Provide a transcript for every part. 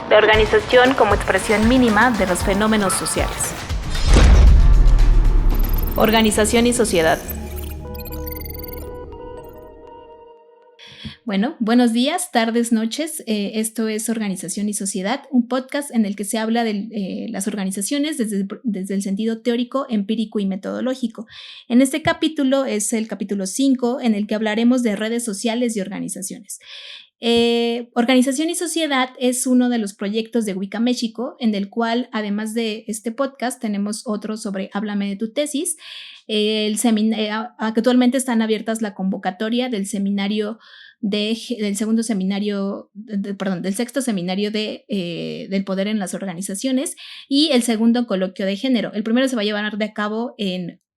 La organización como expresión mínima de los fenómenos sociales. Organización y sociedad. Bueno, buenos días, tardes, noches. Esto es Organización y Sociedad, un podcast en el que se habla de las organizaciones desde el sentido teórico, empírico y metodológico. En este capítulo es el capítulo 5, en el que hablaremos de redes sociales y organizaciones. Organización y Sociedad es uno de los proyectos de Wicca México, en el cual, además de este podcast, tenemos otro sobre Háblame de tu tesis. Actualmente están abiertas la convocatoria del seminario del sexto seminario del poder en las organizaciones y el segundo coloquio de género. El primero se va a llevar a cabo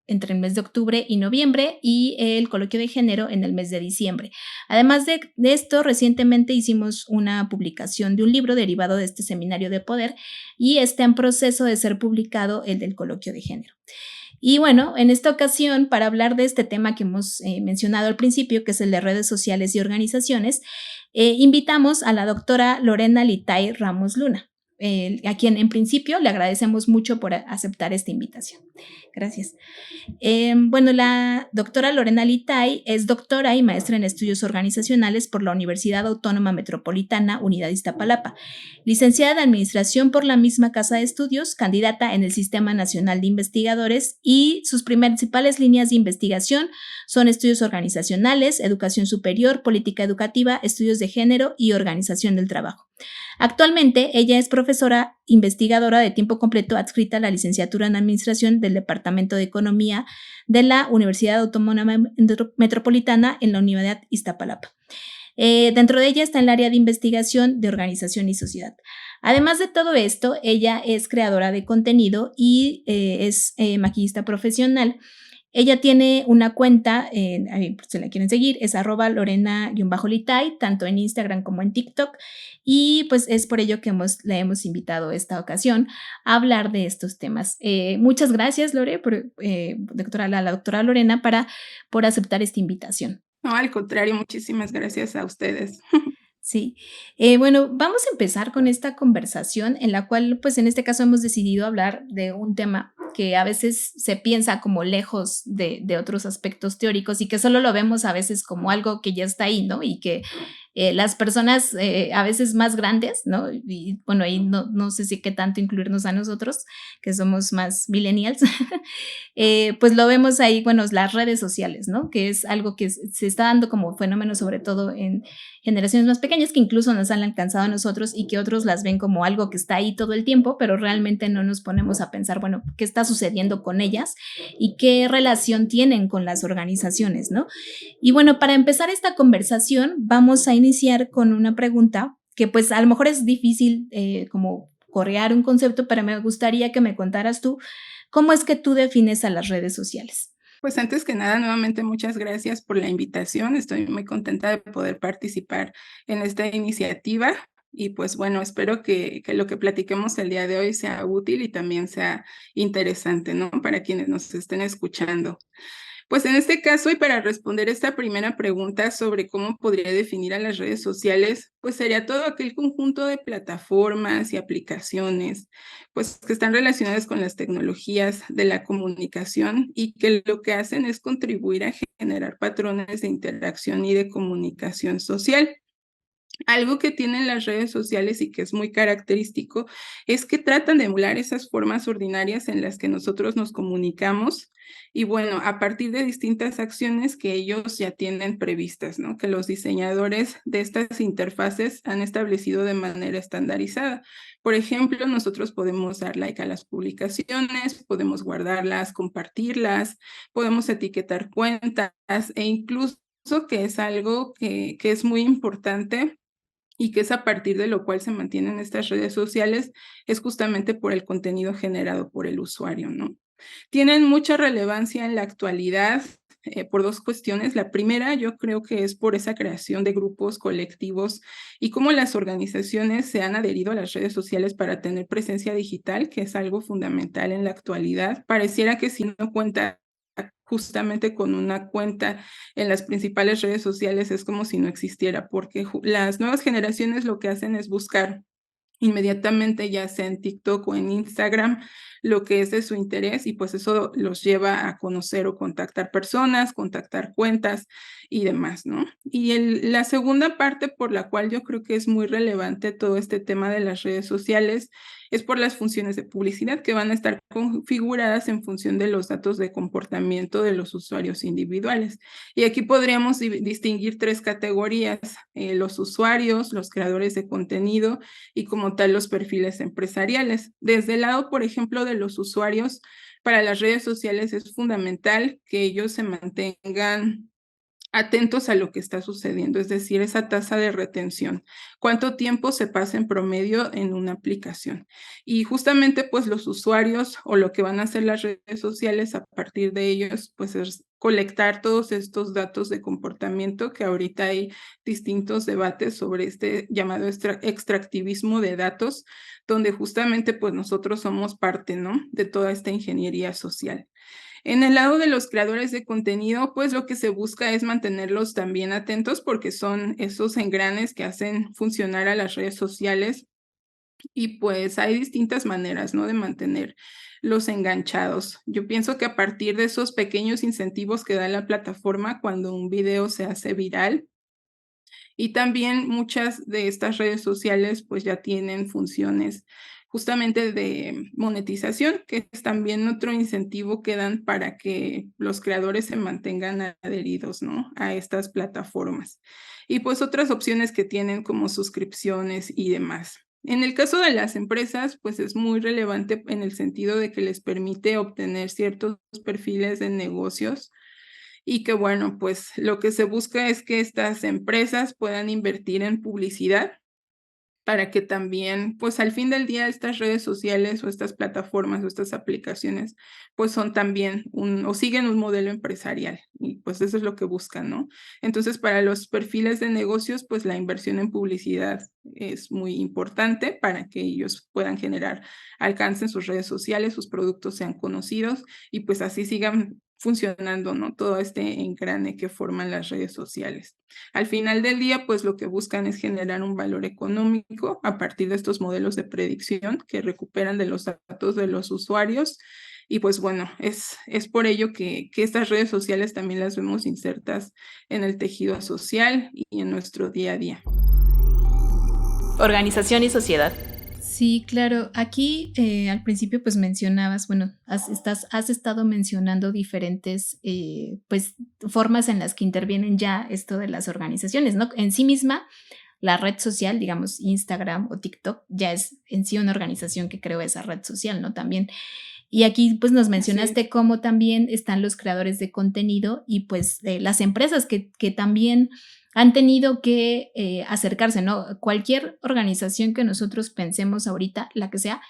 entre el mes de octubre y noviembre y el coloquio de género en el mes de diciembre. Además de esto, recientemente hicimos una publicación de un libro derivado de este seminario de poder y está en proceso de ser publicado el del coloquio de género. Y bueno, en esta ocasión, para hablar de este tema que hemos mencionado al principio, que es el de redes sociales y organizaciones, invitamos a la doctora Lorena Litay Ramos Luna, a quien en principio le agradecemos mucho por aceptar esta invitación. Gracias. Bueno, la doctora Lorena Litay es doctora y maestra en estudios organizacionales por la Universidad Autónoma Metropolitana, Unidad Iztapalapa, licenciada en administración por la misma casa de estudios, candidata en el Sistema Nacional de Investigadores y sus principales líneas de investigación son estudios organizacionales, educación superior, política educativa, estudios de género y organización del trabajo. Actualmente, ella es profesora investigadora de tiempo completo adscrita a la licenciatura en Administración del Departamento de Economía de la Universidad Autónoma Metropolitana en la Unidad Iztapalapa. Dentro de ella está el área de investigación de organización y sociedad. Además de todo esto, ella es creadora de contenido y es maquillista profesional. Ella tiene una cuenta, si la quieren seguir, es @Lorena_Litay, tanto en Instagram como en TikTok. Y pues es por ello que le hemos invitado esta ocasión a hablar de estos temas. Muchas gracias, Lore, la doctora Lorena, por aceptar esta invitación. No, al contrario, muchísimas gracias a ustedes. Sí, bueno, vamos a empezar con esta conversación en la cual, pues en este caso hemos decidido hablar de un tema que a veces se piensa como lejos de otros aspectos teóricos y que solo lo vemos a veces como algo que ya está ahí, ¿no? Y que las personas a veces más grandes, ¿no? Y bueno, ahí no sé si qué tanto incluirnos a nosotros, que somos más millennials, pues lo vemos ahí, bueno, las redes sociales, ¿no? Que es algo que se está dando como fenómeno sobre todo en generaciones más pequeñas que incluso nos han alcanzado a nosotros y que otros las ven como algo que está ahí todo el tiempo, pero realmente no nos ponemos a pensar, bueno, ¿qué está sucediendo con ellas y qué relación tienen con las organizaciones, ¿no? Y bueno, para empezar esta conversación vamos a iniciar con una pregunta que pues a lo mejor es difícil como correar un concepto, pero me gustaría que me contaras tú cómo es que tú defines a las redes sociales. Pues antes que nada, nuevamente muchas gracias por la invitación. Estoy muy contenta de poder participar en esta iniciativa y pues bueno, espero que lo que platiquemos el día de hoy sea útil y también sea interesante, ¿no? Para quienes nos estén escuchando. Pues en este caso, y para responder esta primera pregunta sobre cómo podría definir a las redes sociales, pues sería todo aquel conjunto de plataformas y aplicaciones, pues que están relacionadas con las tecnologías de la comunicación y que lo que hacen es contribuir a generar patrones de interacción y de comunicación social. Algo que tienen las redes sociales y que es muy característico es que tratan de emular esas formas ordinarias en las que nosotros nos comunicamos y bueno, a partir de distintas acciones que ellos ya tienen previstas, ¿no? Que los diseñadores de estas interfaces han establecido de manera estandarizada. Por ejemplo, nosotros podemos dar like a las publicaciones, podemos guardarlas, compartirlas, podemos etiquetar cuentas e incluso que es algo que es muy importante y que es a partir de lo cual se mantienen estas redes sociales, es justamente por el contenido generado por el usuario, ¿no? Tienen mucha relevancia en la actualidad por dos cuestiones. La primera, yo creo que es por esa creación de grupos colectivos y cómo las organizaciones se han adherido a las redes sociales para tener presencia digital, que es algo fundamental en la actualidad. Pareciera que si no cuentas justamente con una cuenta en las principales redes sociales es como si no existiera, porque las nuevas generaciones lo que hacen es buscar inmediatamente, ya sea en TikTok o en Instagram, lo que es de su interés y pues eso los lleva a conocer o contactar personas, contactar cuentas y demás, ¿no? Y la segunda parte por la cual yo creo que es muy relevante todo este tema de las redes sociales es por las funciones de publicidad que van a estar configuradas en función de los datos de comportamiento de los usuarios individuales. Y aquí podríamos distinguir tres categorías: los usuarios, los creadores de contenido y como tal los perfiles empresariales. Desde el lado, por ejemplo, de los usuarios, para las redes sociales es fundamental que ellos se mantengan atentos a lo que está sucediendo, es decir, esa tasa de retención, cuánto tiempo se pasa en promedio en una aplicación. Y justamente pues los usuarios o lo que van a hacer las redes sociales a partir de ellos, pues es colectar todos estos datos de comportamiento, que ahorita hay distintos debates sobre este llamado extractivismo de datos, donde justamente pues nosotros somos parte, ¿no?, de toda esta ingeniería social. En el lado de los creadores de contenido, pues lo que se busca es mantenerlos también atentos porque son esos engranes que hacen funcionar a las redes sociales y pues hay distintas maneras, ¿no?, de mantenerlos enganchados. Yo pienso que a partir de esos pequeños incentivos que da la plataforma cuando un video se hace viral, y también muchas de estas redes sociales pues ya tienen funciones justamente de monetización, que es también otro incentivo que dan para que los creadores se mantengan adheridos, ¿no?, a estas plataformas. Y pues otras opciones que tienen como suscripciones y demás. En el caso de las empresas, pues es muy relevante en el sentido de que les permite obtener ciertos perfiles de negocios y que bueno, pues lo que se busca es que estas empresas puedan invertir en publicidad para que también, pues al fin del día estas redes sociales o estas plataformas o estas aplicaciones, pues son también o siguen un modelo empresarial y pues eso es lo que buscan, ¿no? Entonces, para los perfiles de negocios, pues la inversión en publicidad es muy importante para que ellos puedan generar alcance en sus redes sociales, sus productos sean conocidos y pues así sigan funcionando, ¿no?, todo este engrane que forman las redes sociales. Al final del día, pues lo que buscan es generar un valor económico a partir de estos modelos de predicción que recuperan de los datos de los usuarios. Y pues bueno, es por ello que estas redes sociales también las vemos insertas en el tejido social y en nuestro día a día. Organización y sociedad. Sí, claro. Aquí al principio pues mencionabas, bueno, has estado mencionando diferentes pues formas en las que intervienen ya esto de las organizaciones, ¿no? En sí misma, la red social, digamos Instagram o TikTok, ya es en sí una organización que creó esa red social, ¿no? También. Y aquí pues nos Así es. mencionaste cómo también están los creadores de contenido y pues las empresas que también han tenido que acercarse, ¿no? Cualquier organización que nosotros pensemos ahorita, la que sea,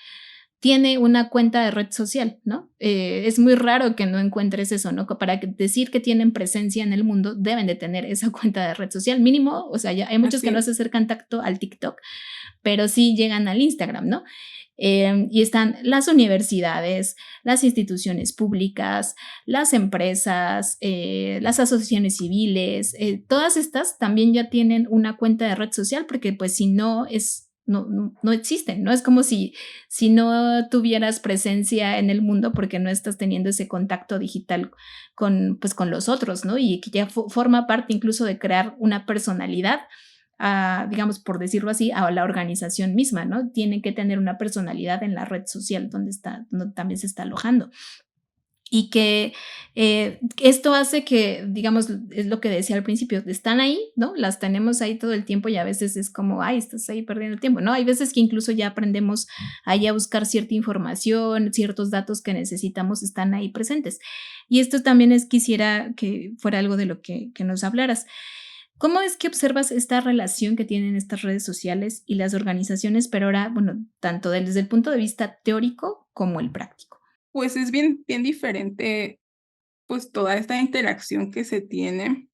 tiene una cuenta de red social, ¿no? Es muy raro que no encuentres eso, ¿no? Para decir que tienen presencia en el mundo, deben de tener esa cuenta de red social mínimo, o sea, ya hay muchos Así que no es. se acercan tacto al TikTok, pero sí llegan al Instagram, ¿no? Y están las universidades, las instituciones públicas, las empresas, las asociaciones civiles, todas estas también ya tienen una cuenta de red social porque pues si no es, no existen, ¿no? Es como si no tuvieras presencia en el mundo porque no estás teniendo ese contacto digital pues, con los otros, ¿no? Y que ya forma parte incluso de crear una personalidad digamos, por decirlo así, a la organización misma, ¿no? Tiene que tener una personalidad en la red social donde también se está alojando. Y que esto hace que, digamos, es lo que decía al principio, están ahí, ¿no? Las tenemos ahí todo el tiempo y a veces es como, ay, estás ahí perdiendo el tiempo, ¿no? Hay veces que incluso ya aprendemos ahí a buscar cierta información, ciertos datos que necesitamos están ahí presentes. Y esto también quisiera que fuera algo de lo que nos hablaras. ¿Cómo es que observas esta relación que tienen estas redes sociales y las organizaciones, pero ahora, bueno, tanto desde el punto de vista teórico como el práctico? Pues es bien, bien diferente, pues toda esta interacción que se tiene.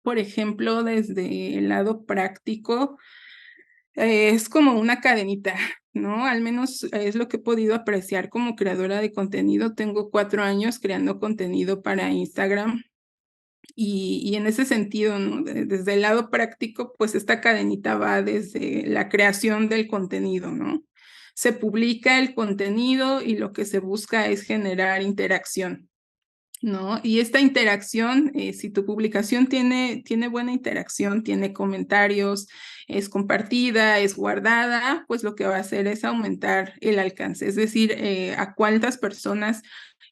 Por ejemplo, desde el lado práctico, Es como una cadenita, ¿no? Al menos es lo que he podido apreciar como creadora de contenido. Tengo 4 años creando contenido para Instagram y en ese sentido, ¿no? Desde el lado práctico, pues esta cadenita va desde la creación del contenido, ¿no? Se publica el contenido y lo que se busca es generar interacción, ¿no? Y esta interacción, si tu publicación tiene buena interacción, tiene comentarios, es compartida, es guardada, pues lo que va a hacer es aumentar el alcance, es decir, a cuántas personas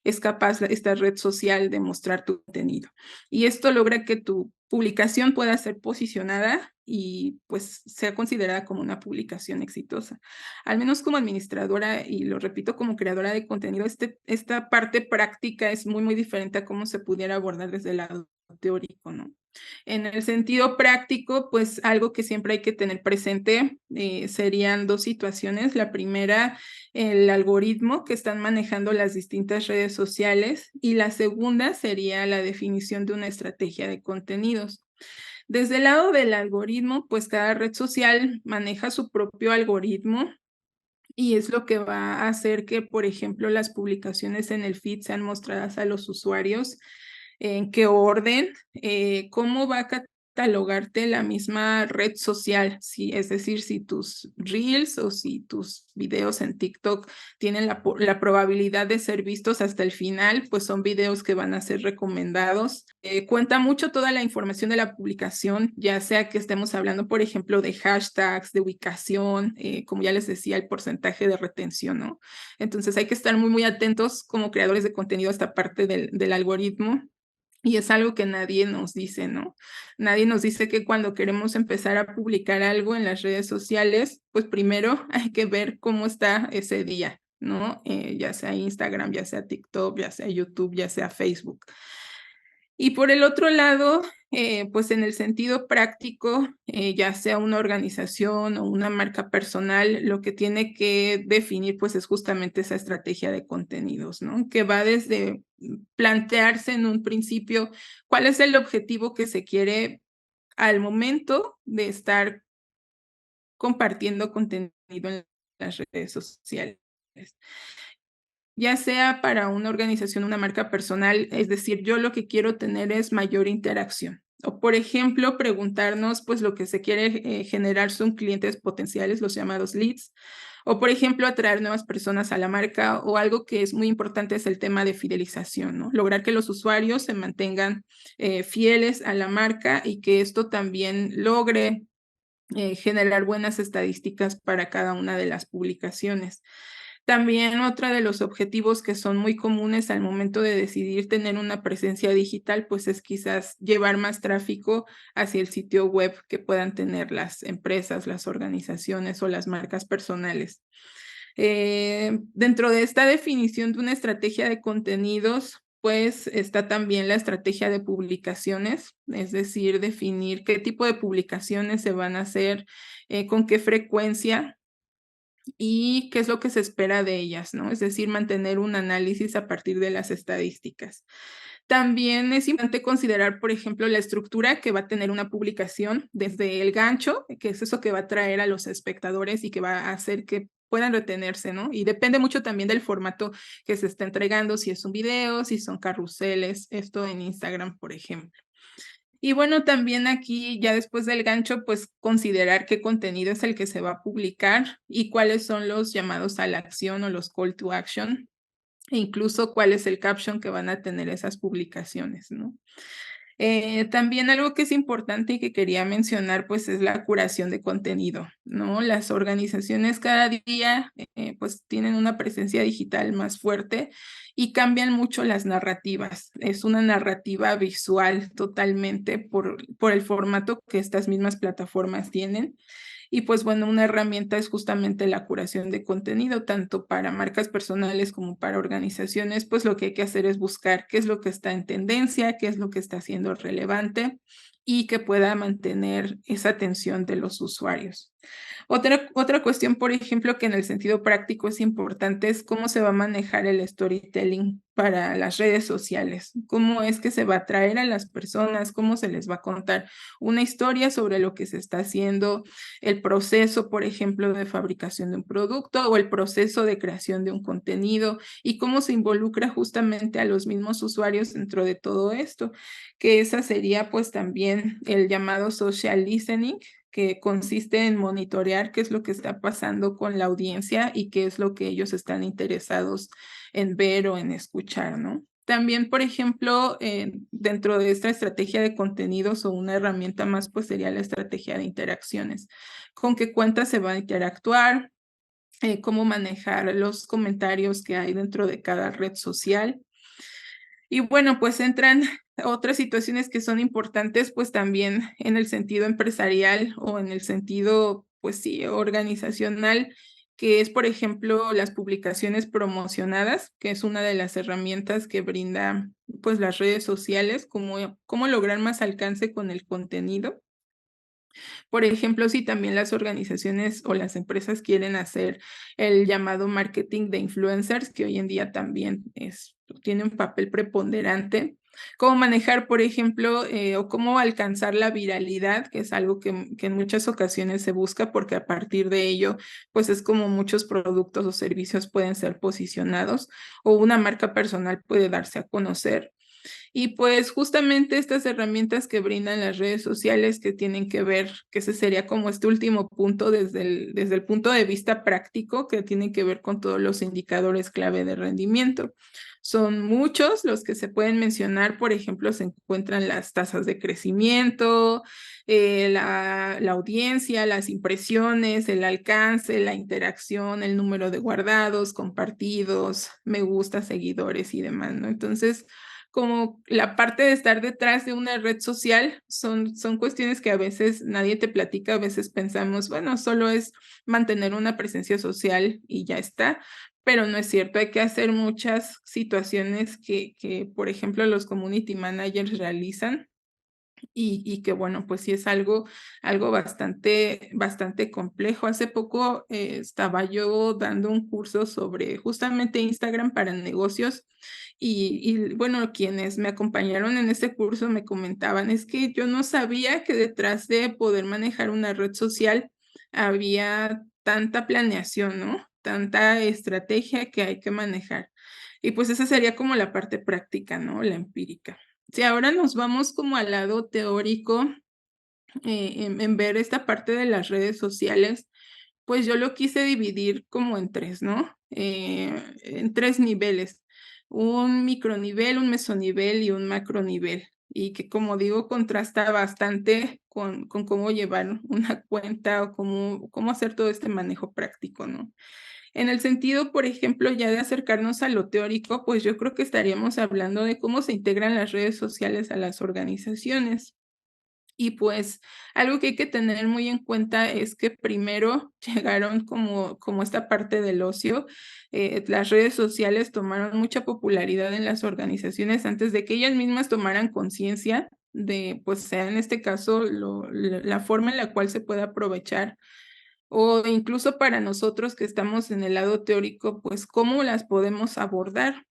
es capaz esta red social de mostrar tu contenido. Y esto logra que tu publicación pueda ser posicionada y pues sea considerada como una publicación exitosa. Al menos como administradora, y lo repito, como creadora de contenido, esta parte práctica es muy diferente a cómo se pudiera abordar desde el lado teórico, ¿no? En el sentido práctico, pues algo que siempre hay que tener presente serían dos situaciones. La primera, el algoritmo que están manejando las distintas redes sociales, y la segunda sería la definición de una estrategia de contenidos. Desde el lado del algoritmo, pues cada red social maneja su propio algoritmo y es lo que va a hacer que, por ejemplo, las publicaciones en el feed sean mostradas a los usuarios, en qué orden, cómo va a catalogarte la misma red social, si, es decir, si tus reels o si tus videos en TikTok tienen la probabilidad de ser vistos hasta el final, pues son videos que van a ser recomendados. Cuenta mucho toda la información de la publicación, ya sea que estemos hablando, por ejemplo, de hashtags, de ubicación, como ya les decía, el porcentaje de retención, ¿no? Entonces hay que estar muy atentos como creadores de contenido a esta parte del algoritmo. Y es algo que nadie nos dice, ¿no? Nadie nos dice que cuando queremos empezar a publicar algo en las redes sociales, pues primero hay que ver cómo está ese día, ¿no? Ya sea Instagram, ya sea TikTok, ya sea YouTube, ya sea Facebook. Y por el otro lado, pues en el sentido práctico, ya sea una organización o una marca personal, lo que tiene que definir pues es justamente esa estrategia de contenidos, ¿no? Que va desde plantearse en un principio cuál es el objetivo que se quiere al momento de estar compartiendo contenido en las redes sociales, ya sea para una organización, una marca personal, es decir, yo lo que quiero tener es mayor interacción. O, por ejemplo, preguntarnos, pues lo que se quiere generar son clientes potenciales, los llamados leads. O, por ejemplo, atraer nuevas personas a la marca, o algo que es muy importante es el tema de fidelización, ¿no? Lograr que los usuarios se mantengan fieles a la marca y que esto también logre generar buenas estadísticas para cada una de las publicaciones. También otro de los objetivos que son muy comunes al momento de decidir tener una presencia digital, pues es quizás llevar más tráfico hacia el sitio web que puedan tener las empresas, las organizaciones o las marcas personales. Dentro de esta definición de una estrategia de contenidos, pues está también la estrategia de publicaciones, es decir, definir qué tipo de publicaciones se van a hacer, con qué frecuencia y qué es lo que se espera de ellas, ¿no? Es decir, mantener un análisis a partir de las estadísticas. También es importante considerar, por ejemplo, la estructura que va a tener una publicación desde el gancho, que es eso que va a atraer a los espectadores y que va a hacer que puedan retenerse, ¿no? Y depende mucho también del formato que se está entregando, si es un video, si son carruseles, esto en Instagram, por ejemplo. Y bueno, también aquí, ya después del gancho, pues considerar qué contenido es el que se va a publicar y cuáles son los llamados a la acción o los call to action, e incluso cuál es el caption que van a tener esas publicaciones, ¿no? También algo que es importante y que quería mencionar, pues es la curación de contenido, ¿no? Las organizaciones cada día, pues tienen una presencia digital más fuerte y cambian mucho las narrativas. Es una narrativa visual totalmente por el formato que estas mismas plataformas tienen. Y pues bueno, una herramienta es justamente la curación de contenido, tanto para marcas personales como para organizaciones, pues lo que hay que hacer es buscar qué es lo que está en tendencia, qué es lo que está siendo relevante y que pueda mantener esa atención de los usuarios. Otra cuestión, por ejemplo, que en el sentido práctico es importante es cómo se va a manejar el storytelling para las redes sociales. ¿Cómo es que se va a atraer a las personas? ¿Cómo se les va a contar una historia sobre lo que se está haciendo, el proceso, por ejemplo, de fabricación de un producto o el proceso de creación de un contenido y cómo se involucra justamente a los mismos usuarios dentro de todo esto? Que esa sería pues también el llamado social listening, que consiste en monitorear qué es lo que está pasando con la audiencia y qué es lo que ellos están interesados en ver o en escuchar, ¿no? También, por ejemplo, dentro de esta estrategia de contenidos o una herramienta más, pues sería la estrategia de interacciones. ¿Con qué cuentas se va a interactuar? Cómo manejar los comentarios que hay dentro de cada red social. Y bueno, pues entran otras situaciones que son importantes, pues también en el sentido empresarial o en el sentido, pues sí, organizacional, que es, por ejemplo, las publicaciones promocionadas, que es una de las herramientas que brinda, pues las redes sociales, cómo lograr más alcance con el contenido. Por ejemplo, si también las organizaciones o las empresas quieren hacer el llamado marketing de influencers, que hoy en día también tiene un papel preponderante. Cómo manejar, por ejemplo, o cómo alcanzar la viralidad, que es algo que en muchas ocasiones se busca, porque a partir de ello, pues es como muchos productos o servicios pueden ser posicionados o una marca personal puede darse a conocer. Y pues justamente estas herramientas que brindan las redes sociales que tienen que ver, que ese sería como este último punto desde el punto de vista práctico, que tienen que ver con todos los indicadores clave de rendimiento. Son muchos los que se pueden mencionar, por ejemplo, se encuentran las tasas de crecimiento, la audiencia, las impresiones, el alcance, la interacción, el número de guardados, compartidos, me gusta, seguidores y demás, ¿no? Entonces, como la parte de estar detrás de una red social son cuestiones que a veces nadie te platica, a veces pensamos, bueno, solo es mantener una presencia social y ya está, pero no es cierto, hay que hacer muchas situaciones que por ejemplo, los community managers realizan y que bueno, pues sí es algo bastante complejo. Hace poco estaba yo dando un curso sobre justamente Instagram para negocios y bueno, quienes me acompañaron en este curso me comentaban, es que yo no sabía que detrás de poder manejar una red social había tanta planeación, ¿no? Tanta estrategia que hay que manejar. Y pues esa sería como la parte práctica, ¿no? La empírica. Si ahora nos vamos como al lado teórico, en ver esta parte de las redes sociales, pues yo lo quise dividir como en 3, ¿no? En 3 niveles, un micronivel, un mesonivel y un macronivel, y que, como digo, contrasta bastante con cómo llevar una cuenta o cómo hacer todo este manejo práctico, ¿no? En el sentido, por ejemplo, ya de acercarnos a lo teórico, pues yo creo que estaríamos hablando de cómo se integran las redes sociales a las organizaciones. Y pues algo que hay que tener muy en cuenta es que primero llegaron como esta parte del ocio. Las redes sociales tomaron mucha popularidad en las organizaciones antes de que ellas mismas tomaran conciencia de, pues sea en este caso, la forma en la cual se puede aprovechar o incluso para nosotros que estamos en el lado teórico, pues cómo las podemos abordar.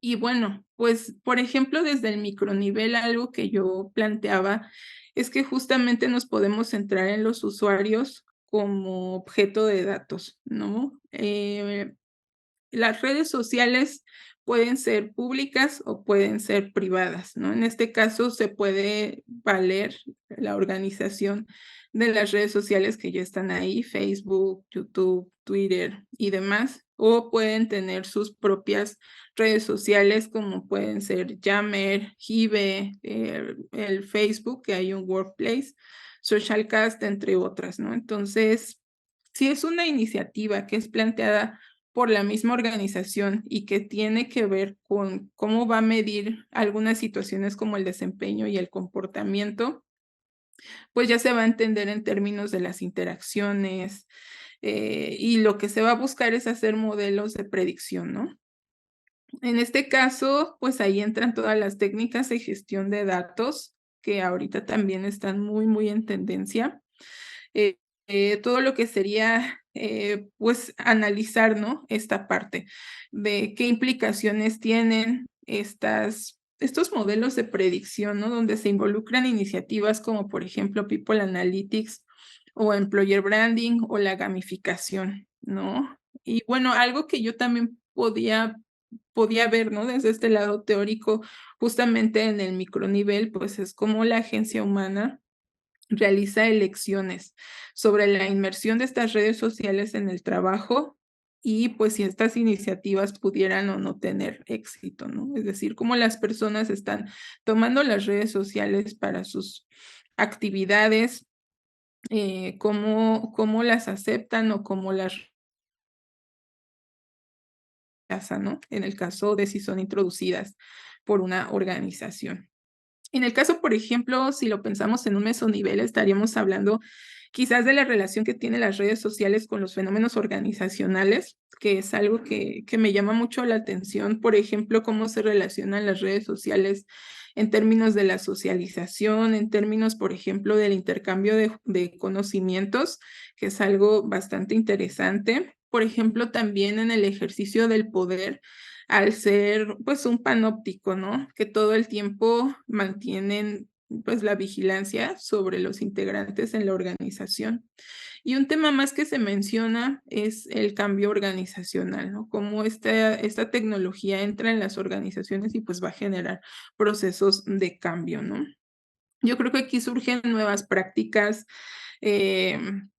Y bueno, pues por ejemplo, desde el micronivel, algo que yo planteaba es que justamente nos podemos centrar en los usuarios como objeto de datos, ¿no? Las redes sociales pueden ser públicas o pueden ser privadas, ¿no? En este caso se puede valer la organización de las redes sociales que ya están ahí, Facebook, YouTube, Twitter y demás, o pueden tener sus propias redes sociales como pueden ser Yammer, Hive, el Facebook, que hay un Workplace, Socialcast, entre otras, ¿no? Entonces, si es una iniciativa que es planteada por la misma organización y que tiene que ver con cómo va a medir algunas situaciones como el desempeño y el comportamiento, pues ya se va a entender en términos de las interacciones, y lo que se va a buscar es hacer modelos de predicción, ¿no? En este caso, pues ahí entran todas las técnicas de gestión de datos que ahorita también están muy en tendencia. Todo lo que sería pues analizar, ¿no? Esta parte de qué implicaciones tienen estos modelos de predicción, ¿no? Donde se involucran iniciativas como, por ejemplo, People Analytics o Employer Branding o la gamificación, ¿no? Y bueno, algo que yo también podía ver, ¿no? Desde este lado teórico, justamente en el micronivel, pues es como la agencia humana realiza elecciones sobre la inmersión de estas redes sociales en el trabajo y pues si estas iniciativas pudieran o no tener éxito, ¿no? Es decir, cómo las personas están tomando las redes sociales para sus actividades, cómo las aceptan o cómo las rechazan, ¿no? En el caso de si son introducidas por una organización. En el caso, por ejemplo, si lo pensamos en un mesonivel, estaríamos hablando quizás de la relación que tienen las redes sociales con los fenómenos organizacionales, que es algo que me llama mucho la atención. Por ejemplo, cómo se relacionan las redes sociales en términos de la socialización, en términos, por ejemplo, del intercambio de conocimientos, que es algo bastante interesante. Por ejemplo, también en el ejercicio del poder al ser pues un panóptico, ¿no? Que todo el tiempo mantienen pues la vigilancia sobre los integrantes en la organización. Y un tema más que se menciona es el cambio organizacional, ¿no? Cómo esta tecnología entra en las organizaciones y pues va a generar procesos de cambio, ¿no? Yo creo que aquí surgen nuevas prácticas,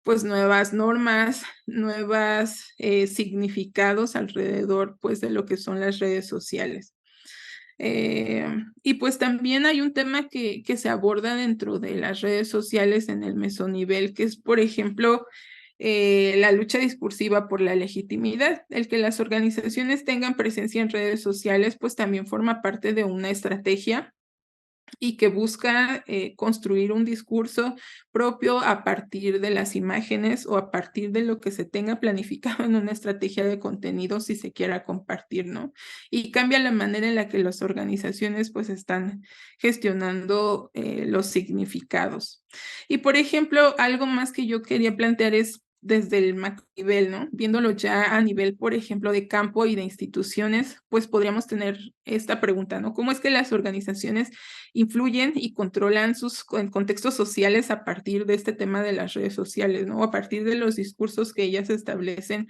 pues nuevas normas, nuevas significados alrededor pues de lo que son las redes sociales. Y pues también hay un tema que se aborda dentro de las redes sociales en el mesonivel, que es, por ejemplo, la lucha discursiva por la legitimidad. El que las organizaciones tengan presencia en redes sociales, pues también forma parte de una estrategia y que busca construir un discurso propio a partir de las imágenes o a partir de lo que se tenga planificado en una estrategia de contenido si se quiera compartir, ¿no? Y cambia la manera en la que las organizaciones pues están gestionando los significados. Y por ejemplo, algo más que yo quería plantear es desde el macro nivel, ¿no? Viéndolo ya a nivel, por ejemplo, de campo y de instituciones, pues podríamos tener esta pregunta, ¿no? ¿Cómo es que las organizaciones influyen y controlan sus contextos sociales a partir de este tema de las redes sociales, ¿no? A partir de los discursos que ellas establecen,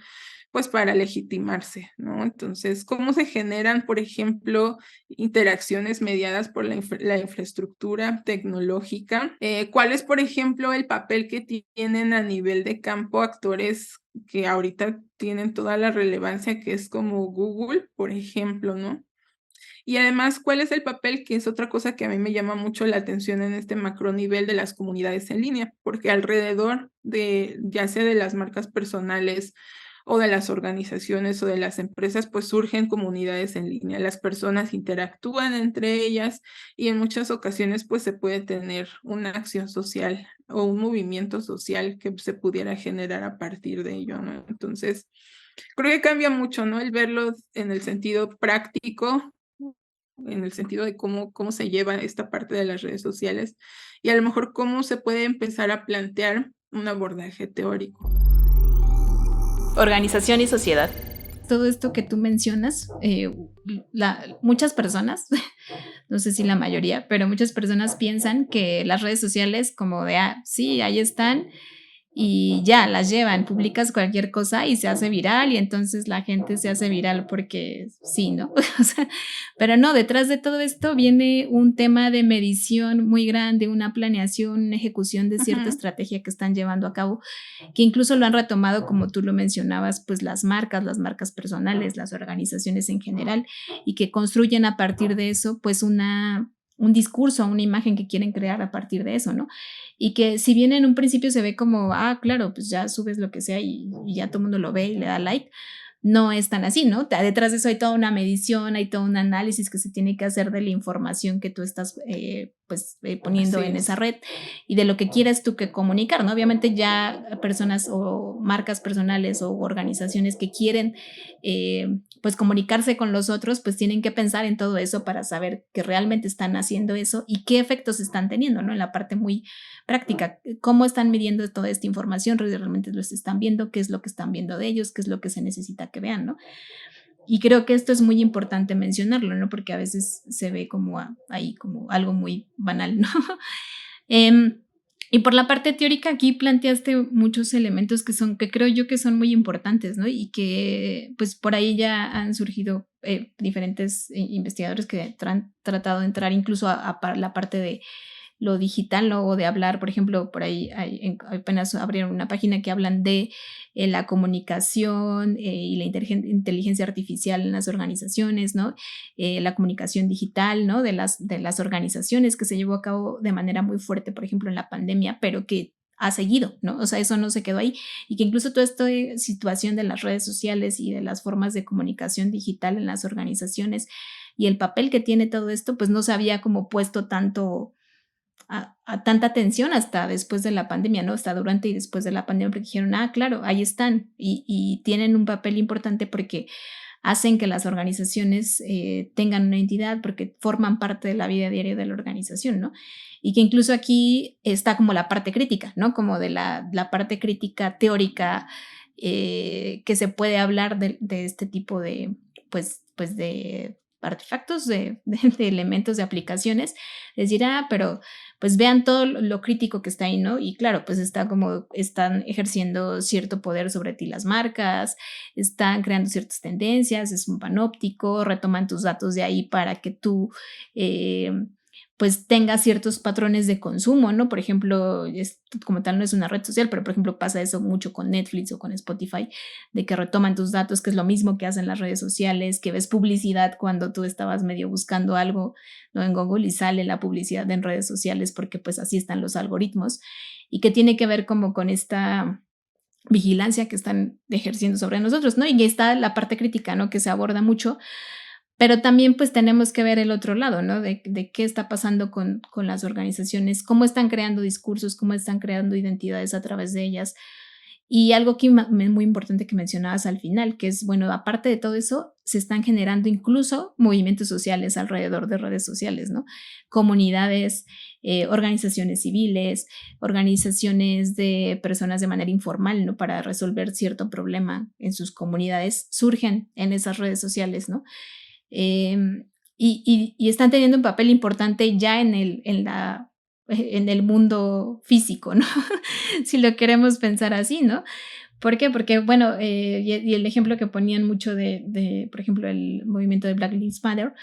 pues para legitimarse, ¿no? Entonces, ¿cómo se generan, por ejemplo, interacciones mediadas por la infraestructura tecnológica? ¿Cuál es, por ejemplo, el papel que tienen a nivel de campo actores que ahorita tienen toda la relevancia, que es como Google, por ejemplo, ¿no? Y además, ¿cuál es el papel? Que es otra cosa que a mí me llama mucho la atención en este macronivel de las comunidades en línea, porque alrededor de, ya sea de las marcas personales o de las organizaciones o de las empresas, pues surgen comunidades en línea. Las personas interactúan entre ellas y en muchas ocasiones pues se puede tener una acción social o un movimiento social que se pudiera generar a partir de ello, ¿no? Entonces, creo que cambia mucho, ¿no? El verlo en el sentido práctico, en el sentido de cómo se lleva esta parte de las redes sociales y a lo mejor cómo se puede empezar a plantear un abordaje teórico. Organización y sociedad. Todo esto que tú mencionas, muchas personas, no sé si la mayoría, pero muchas personas piensan que las redes sociales como de, sí, ahí están, y ya las llevan, publicas cualquier cosa y se hace viral y entonces la gente se hace viral porque sí, ¿no? O sea, pero no, detrás de todo esto viene un tema de medición muy grande, una planeación, una ejecución de cierta estrategia que están llevando a cabo, que incluso lo han retomado, como tú lo mencionabas, pues las marcas personales, las organizaciones en general, y que construyen a partir de eso, pues un discurso, una imagen que quieren crear a partir de eso, ¿no? Y que si bien en un principio se ve como, claro, pues ya subes lo que sea y ya todo el mundo lo ve y le da like, no es tan así, ¿no? Detrás de eso hay toda una medición, hay todo un análisis que se tiene que hacer de la información que tú estás poniendo en esa red y de lo que quieres tú que comunicar, ¿no? Obviamente ya personas o marcas personales o organizaciones que quieren pues comunicarse con los otros, pues tienen que pensar en todo eso para saber que realmente están haciendo eso y qué efectos están teniendo, ¿no? En la parte muy práctica, cómo están midiendo toda esta información, realmente los están viendo, qué es lo que están viendo de ellos, qué es lo que se necesita que vean, ¿no? Y creo que esto es muy importante mencionarlo, ¿no? Porque a veces se ve como ahí como algo muy banal, ¿no? Em, y por la parte teórica, aquí planteaste muchos elementos que creo yo que son muy importantes, ¿no? Y que pues por ahí ya han surgido diferentes investigadores que han tratado de entrar incluso a la parte de lo digital, ¿no? O de hablar, por ejemplo, por ahí apenas abrieron una página que hablan de la comunicación y la inteligencia artificial en las organizaciones, ¿no? La comunicación digital, ¿no? De las organizaciones que se llevó a cabo de manera muy fuerte, por ejemplo, en la pandemia, pero que ha seguido, ¿no? O sea, eso no se quedó ahí y que incluso toda esta situación de las redes sociales y de las formas de comunicación digital en las organizaciones y el papel que tiene todo esto, pues no se había como puesto tanto a tanta atención hasta después de la pandemia, ¿no? Hasta durante y después de la pandemia, porque dijeron, claro, ahí están y tienen un papel importante porque hacen que las organizaciones tengan una entidad, porque forman parte de la vida diaria de la organización, ¿no? Y que incluso aquí está como la parte crítica, ¿no? Como de la parte crítica teórica que se puede hablar de este tipo de, pues de artefactos, de elementos, de aplicaciones, decir, pero pues vean todo lo crítico que está ahí, ¿no? Y claro, pues están ejerciendo cierto poder sobre ti las marcas, están creando ciertas tendencias, es un panóptico, retoman tus datos de ahí para que tú pues tenga ciertos patrones de consumo, ¿no? Por ejemplo, como tal no es una red social, pero por ejemplo pasa eso mucho con Netflix o con Spotify, de que retoman tus datos, que es lo mismo que hacen las redes sociales, que ves publicidad cuando tú estabas medio buscando algo, ¿no? En Google y sale la publicidad en redes sociales porque pues así están los algoritmos y que tiene que ver como con esta vigilancia que están ejerciendo sobre nosotros, ¿no? Y está la parte crítica, ¿no? Que se aborda mucho, pero también pues tenemos que ver el otro lado, ¿no? De qué está pasando con las organizaciones, cómo están creando discursos, cómo están creando identidades a través de ellas. Y algo que muy importante que mencionabas al final, que es, bueno, aparte de todo eso, se están generando incluso movimientos sociales alrededor de redes sociales, ¿no? Comunidades, organizaciones civiles, organizaciones de personas de manera informal, ¿no? Para resolver cierto problema en sus comunidades, surgen en esas redes sociales, ¿no? Y están teniendo un papel importante ya en el mundo físico, ¿no? Si lo queremos pensar así, ¿no? ¿Por qué? Porque, bueno, y el ejemplo que ponían mucho por ejemplo, el movimiento de Black Lives Matter,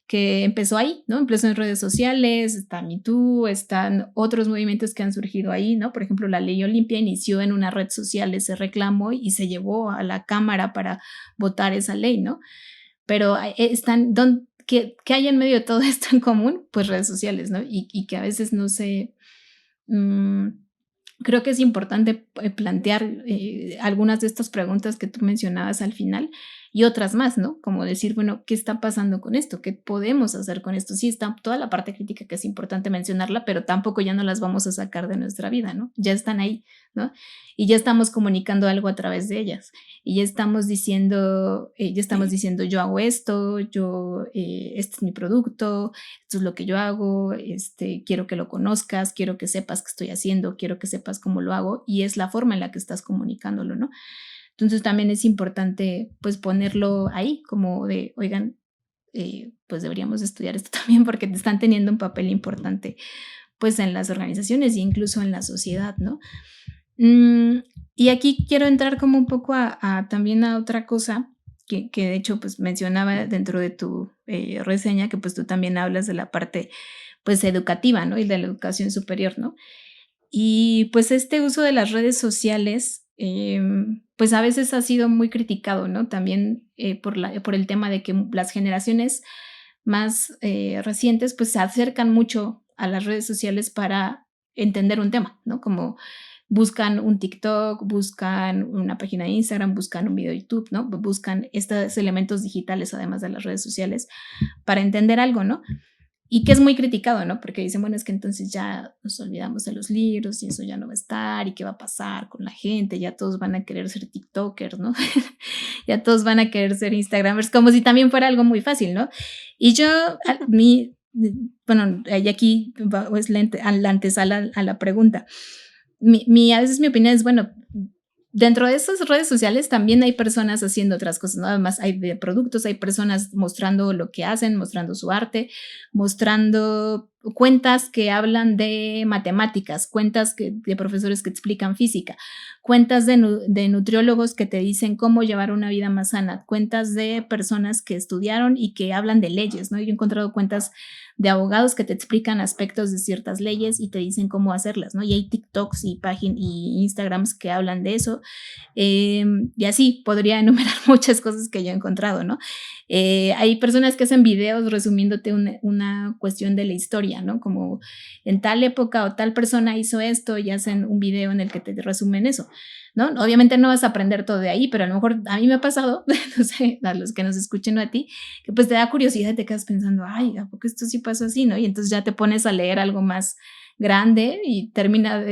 que empezó ahí, ¿no? Empezó en redes sociales, está Me Too, están otros movimientos que han surgido ahí, ¿no? Por ejemplo, la Ley Olimpia inició en una red social ese reclamo y se llevó a la Cámara para votar esa ley, ¿no? Pero ¿qué hay en medio de todo esto en común? Pues redes sociales, ¿no? Y que a veces no sé, creo que es importante plantear algunas de estas preguntas que tú mencionabas al final y otras más, ¿no? Como decir, bueno, ¿qué está pasando con esto? ¿Qué podemos hacer con esto? Sí, está toda la parte crítica que es importante mencionarla, pero tampoco ya no las vamos a sacar de nuestra vida, ¿no? Ya están ahí, ¿no? Y ya estamos comunicando algo a través de ellas. Y ya estamos Sí. diciendo, yo hago esto, este es mi producto, esto es lo que yo hago, quiero que lo conozcas, quiero que sepas qué estoy haciendo, quiero que sepas cómo lo hago y es la forma en la que estás comunicándolo, ¿no? Entonces también es importante pues ponerlo ahí como de, oigan, pues deberíamos estudiar esto también porque te están teniendo un papel importante pues en las organizaciones e incluso en la sociedad, ¿no? Mm, y aquí quiero entrar como un poco también a otra cosa que de hecho pues mencionaba dentro de tu reseña que pues tú también hablas de la parte pues educativa, ¿no? Y de la educación superior, ¿no? Y pues este uso de las redes sociales, pues a veces ha sido muy criticado, ¿no? También por el tema de que las generaciones más recientes pues se acercan mucho a las redes sociales para entender un tema, ¿no? Como buscan un TikTok, buscan una página de Instagram, buscan un video de YouTube, ¿no? Buscan estos elementos digitales además de las redes sociales para entender algo, ¿no? Y que es muy criticado, ¿no? Porque dicen, bueno, es que entonces ya nos olvidamos de los libros y eso ya no va a estar y qué va a pasar con la gente, ya todos van a querer ser TikTokers, ¿no? ya todos van a querer ser Instagramers, como si también fuera algo muy fácil, ¿no? Y yo, bueno, y aquí es la antesala a la pregunta. A veces mi opinión es, bueno, dentro de esas redes sociales también hay personas haciendo otras cosas, ¿no? Además hay de productos, hay personas mostrando lo que hacen, mostrando su arte, mostrando cuentas que hablan de matemáticas, de profesores que explican física, cuentas de nutriólogos que te dicen cómo llevar una vida más sana, cuentas de personas que estudiaron y que hablan de leyes, ¿no? Yo he encontrado cuentas de abogados que te explican aspectos de ciertas leyes y te dicen cómo hacerlas, ¿no? Y hay TikToks y páginas y Instagrams que hablan de eso. Y así podría enumerar muchas cosas que yo he encontrado, ¿no? Hay personas que hacen videos resumiéndote una cuestión de la historia, ¿no? Como en tal época o tal persona hizo esto y hacen un video en el que te resumen eso, ¿no? Obviamente no vas a aprender todo de ahí, pero a lo mejor a mí me ha pasado, no sé, a los que nos escuchen o a ti, que pues te da curiosidad y te quedas pensando, ay, ¿a poco esto sí pasó así, no? Y entonces ya te pones a leer algo más grande y terminas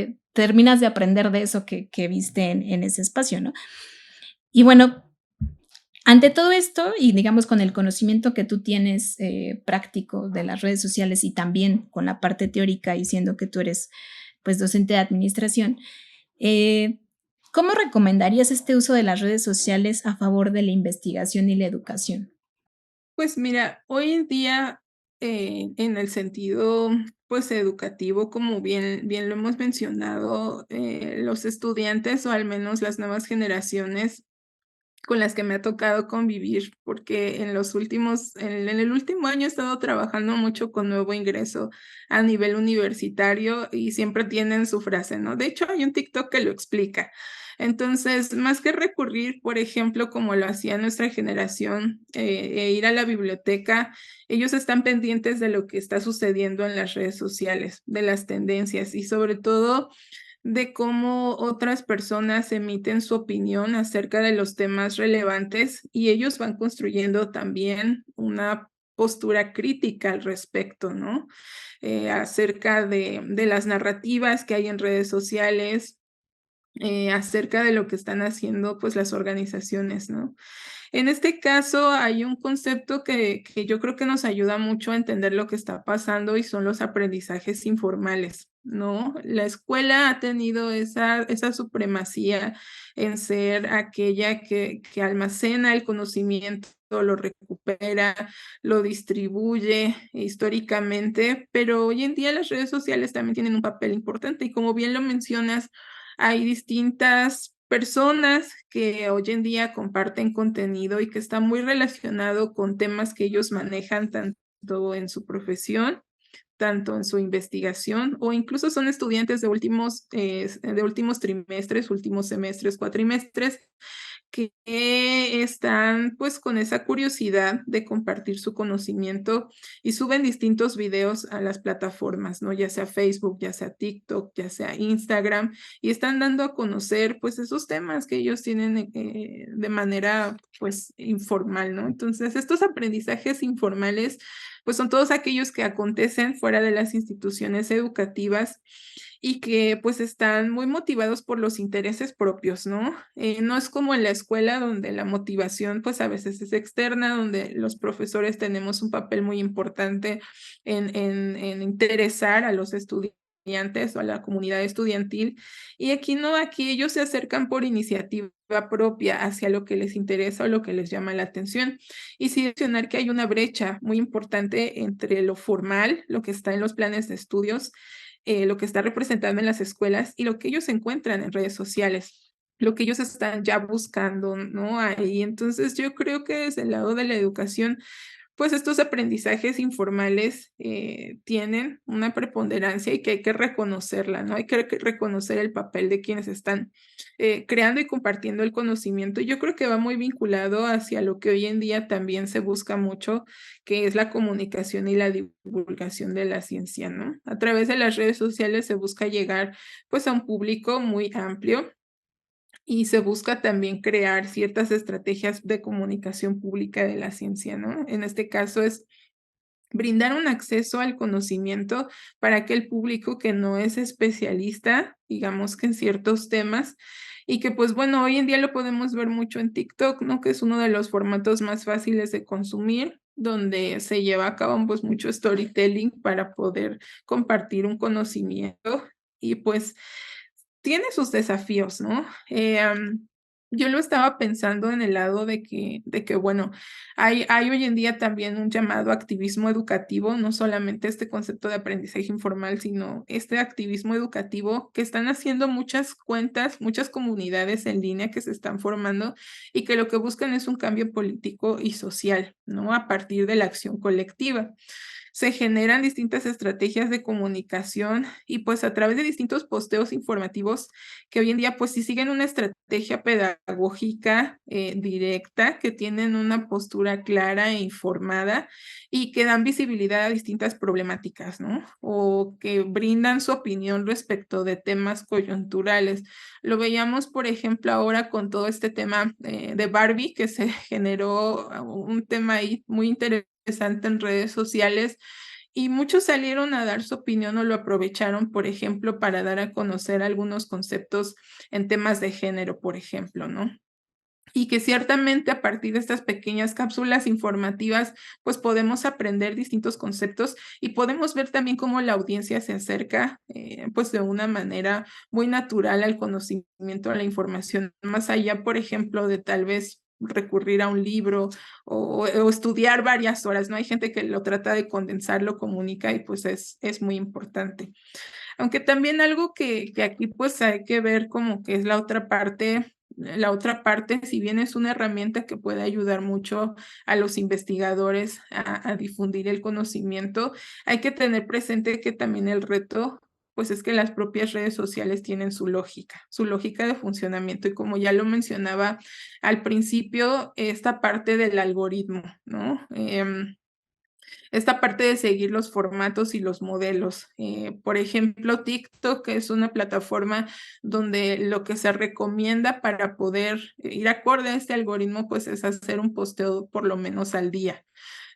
de aprender de eso que viste en ese espacio, ¿no? Y bueno, ante todo esto, y digamos con el conocimiento que tú tienes práctico de las redes sociales y también con la parte teórica y siendo que tú eres pues docente de administración, eh, ¿cómo recomendarías este uso de las redes sociales a favor de la investigación y la educación? Pues mira, hoy en día, en el sentido, pues, educativo, como bien lo hemos mencionado, los estudiantes, o al menos las nuevas generaciones con las que me ha tocado convivir, porque en el último año he estado trabajando mucho con nuevo ingreso a nivel universitario y siempre tienen su frase, ¿no? De hecho, hay un TikTok que lo explica. Entonces, más que recurrir, por ejemplo, como lo hacía nuestra generación, e ir a la biblioteca, ellos están pendientes de lo que está sucediendo en las redes sociales, de las tendencias y sobre todo de cómo otras personas emiten su opinión acerca de los temas relevantes y ellos van construyendo también una postura crítica al respecto, ¿no? Acerca de las narrativas que hay en redes sociales, acerca de lo que están haciendo, pues, las organizaciones, ¿no? En este caso, hay un concepto que yo creo que nos ayuda mucho a entender lo que está pasando y son los aprendizajes informales, ¿no? La escuela ha tenido esa supremacía en ser aquella que almacena el conocimiento, lo recupera, lo distribuye históricamente, pero hoy en día las redes sociales también tienen un papel importante y como bien lo mencionas, hay distintas personas que hoy en día comparten contenido y que está muy relacionado con temas que ellos manejan tanto en su profesión, tanto en su investigación, o incluso son estudiantes de últimos trimestres, últimos semestres, cuatrimestres, que están pues con esa curiosidad de compartir su conocimiento y suben distintos videos a las plataformas, ¿no? Ya sea Facebook, ya sea TikTok, ya sea Instagram, y están dando a conocer pues esos temas que ellos tienen de manera pues informal, ¿no? Entonces, estos aprendizajes informales pues son todos aquellos que acontecen fuera de las instituciones educativas y que pues están muy motivados por los intereses propios, ¿no? No es como en la escuela donde la motivación pues a veces es externa, donde los profesores tenemos un papel muy importante en interesar a los estudiantes o a la comunidad estudiantil. Y aquí no, aquí ellos se acercan por iniciativa propia hacia lo que les interesa o lo que les llama la atención. Y sí mencionar que hay una brecha muy importante entre lo formal, lo que está en los planes de estudios, lo que está representando en las escuelas y lo que ellos encuentran en redes sociales, lo que ellos están ya buscando, ¿no? Ahí. Entonces, yo creo que desde el lado de la educación, pues estos aprendizajes informales tienen una preponderancia y que hay que reconocerla, ¿no? Hay que reconocer el papel de quienes están creando y compartiendo el conocimiento. Yo creo que va muy vinculado hacia lo que hoy en día también se busca mucho, que es la comunicación y la divulgación de la ciencia, ¿no? A través de las redes sociales se busca llegar pues a un público muy amplio y se busca también crear ciertas estrategias de comunicación pública de la ciencia, ¿no? En este caso es brindar un acceso al conocimiento para aquel público que no es especialista, digamos que en ciertos temas, y que pues bueno, hoy en día lo podemos ver mucho en TikTok, ¿no? Que es uno de los formatos más fáciles de consumir, donde se lleva a cabo pues mucho storytelling para poder compartir un conocimiento y pues tiene sus desafíos, ¿no? Yo lo estaba pensando en el lado de que bueno, hay hoy en día también un llamado activismo educativo, no solamente este concepto de aprendizaje informal, sino este activismo educativo que están haciendo muchas cuentas, muchas comunidades en línea que se están formando y que lo que buscan es un cambio político y social, ¿no? A partir de la acción colectiva. Se generan distintas estrategias de comunicación y pues a través de distintos posteos informativos que hoy en día pues sí siguen una estrategia pedagógica directa, que tienen una postura clara e informada y que dan visibilidad a distintas problemáticas, ¿no? O que brindan su opinión respecto de temas coyunturales. Lo veíamos, por ejemplo, ahora con todo este tema de Barbie, que se generó un tema ahí muy interesante en redes sociales y muchos salieron a dar su opinión o lo aprovecharon, por ejemplo, para dar a conocer algunos conceptos en temas de género, por ejemplo, ¿no? Y que ciertamente a partir de estas pequeñas cápsulas informativas, pues podemos aprender distintos conceptos y podemos ver también cómo la audiencia se acerca, pues de una manera muy natural al conocimiento, a la información, más allá, por ejemplo, de tal vez recurrir a un libro o estudiar varias horas, ¿no? Hay gente que lo trata de condensar, lo comunica y pues es muy importante. Aunque también algo que aquí pues hay que ver como que es la otra parte, si bien es una herramienta que puede ayudar mucho a los investigadores a difundir el conocimiento, hay que tener presente que también el reto pues es que las propias redes sociales tienen su lógica de funcionamiento y como ya lo mencionaba al principio, esta parte del algoritmo, ¿no? Esta parte de seguir los formatos y los modelos. Por ejemplo, TikTok es una plataforma donde lo que se recomienda para poder ir acorde a este algoritmo, pues es hacer un posteo por lo menos al día.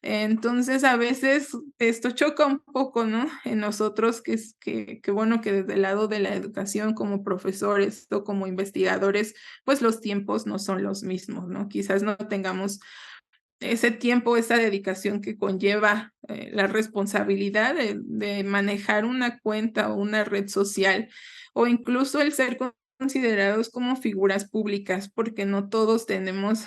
Entonces, a veces esto choca un poco, ¿no? En nosotros, que bueno, que desde el lado de la educación como profesores o como investigadores, pues los tiempos no son los mismos, ¿no? Quizás no tengamos ese tiempo, esa dedicación que conlleva la responsabilidad de manejar una cuenta o una red social, o incluso el ser considerados como figuras públicas, porque no todos tenemos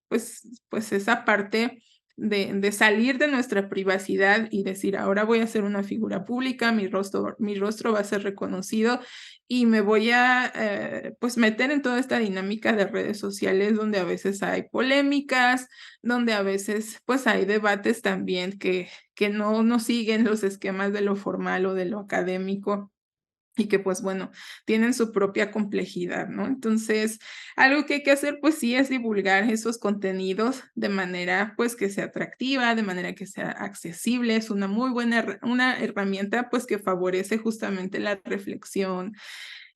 pues esa parte de salir de nuestra privacidad y decir, ahora voy a ser una figura pública, mi rostro va a ser reconocido y me voy a pues meter en toda esta dinámica de redes sociales donde a veces hay polémicas, donde a veces pues hay debates también que no siguen los esquemas de lo formal o de lo académico y que pues bueno, tienen su propia complejidad, ¿no? Entonces, algo que hay que hacer pues sí es divulgar esos contenidos de manera pues que sea atractiva, de manera que sea accesible, es una muy buena una herramienta pues que favorece justamente la reflexión,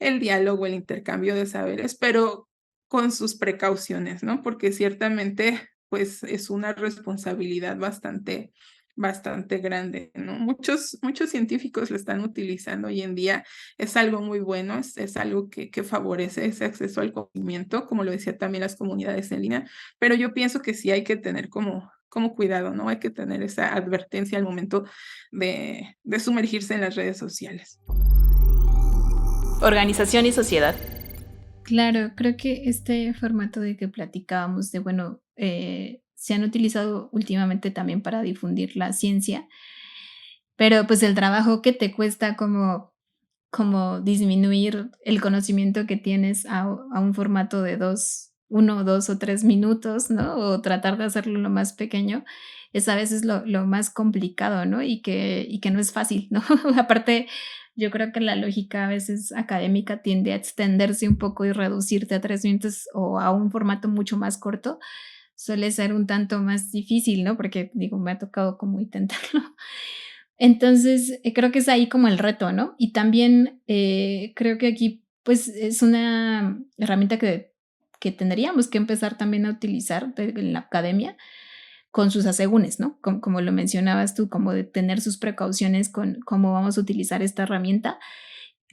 el diálogo, el intercambio de saberes, pero con sus precauciones, ¿no? Porque ciertamente, pues es una responsabilidad bastante grande, ¿no? Muchos científicos lo están utilizando hoy en día, es algo muy bueno, es algo que favorece ese acceso al conocimiento, como lo decía también las comunidades en línea, pero yo pienso que sí hay que tener como cuidado, ¿no? Hay que tener esa advertencia al momento de sumergirse en las redes sociales. Organización y sociedad. Claro, creo que este formato de que platicábamos de, bueno, se han utilizado últimamente también para difundir la ciencia, pero pues el trabajo que te cuesta como disminuir el conocimiento que tienes a un formato de 1, 2 o 3 minutos, ¿no? O tratar de hacerlo lo más pequeño, es a veces lo más complicado, ¿no? Y que no es fácil, ¿no? Aparte, yo creo que la lógica a veces académica tiende a extenderse un poco y reducirte a 3 minutos o a un formato mucho más corto, suele ser un tanto más difícil, ¿no? Porque, digo, me ha tocado como intentarlo. Entonces, creo que es ahí como el reto, ¿no? Y también, creo que aquí, pues, es una herramienta que tendríamos que empezar también a utilizar en la academia, con sus asegúnes, ¿no? Como lo mencionabas tú, como de tener sus precauciones con cómo vamos a utilizar esta herramienta,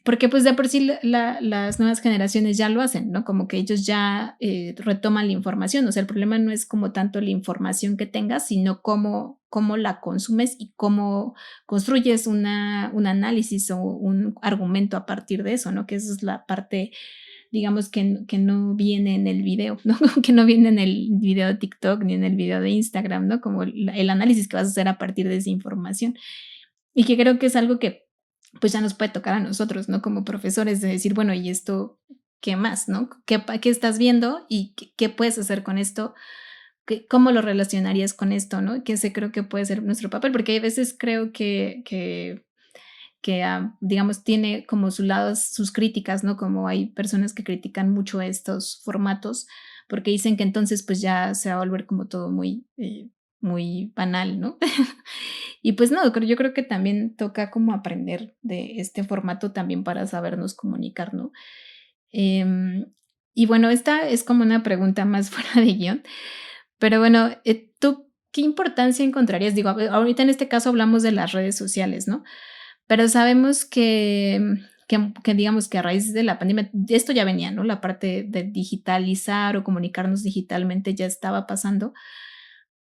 porque pues de por sí las nuevas generaciones ya lo hacen, ¿no? Como que ellos ya retoman la información, o sea, el problema no es como tanto la información que tengas, sino cómo la consumes y cómo construyes un análisis o un argumento a partir de eso, ¿no? Que esa es la parte, digamos, que no viene en el video, ¿no? Que no viene en el video de TikTok ni en el video de Instagram, ¿no? Como el análisis que vas a hacer a partir de esa información. Y que creo que es algo que pues ya nos puede tocar a nosotros, ¿no? Como profesores de decir, bueno, ¿y esto qué más, no? ¿Qué estás viendo y qué puedes hacer con esto? ¿Cómo lo relacionarías con esto, no? Que ese creo que puede ser nuestro papel, porque hay veces creo que digamos, tiene como su lado, sus críticas, ¿no? Como hay personas que critican mucho estos formatos porque dicen que entonces pues ya se va a volver como todo muy banal, ¿no? Y pues no, yo creo que también toca como aprender de este formato también para sabernos comunicar, ¿no? Em, y bueno, esta es como una pregunta más fuera de guión, pero bueno, ¿tú qué importancia encontrarías? Digo, ahorita en este caso hablamos de las redes sociales, ¿no? Pero sabemos que digamos que a raíz de la pandemia, esto ya venía, ¿no? La parte de digitalizar o comunicarnos digitalmente ya estaba pasando,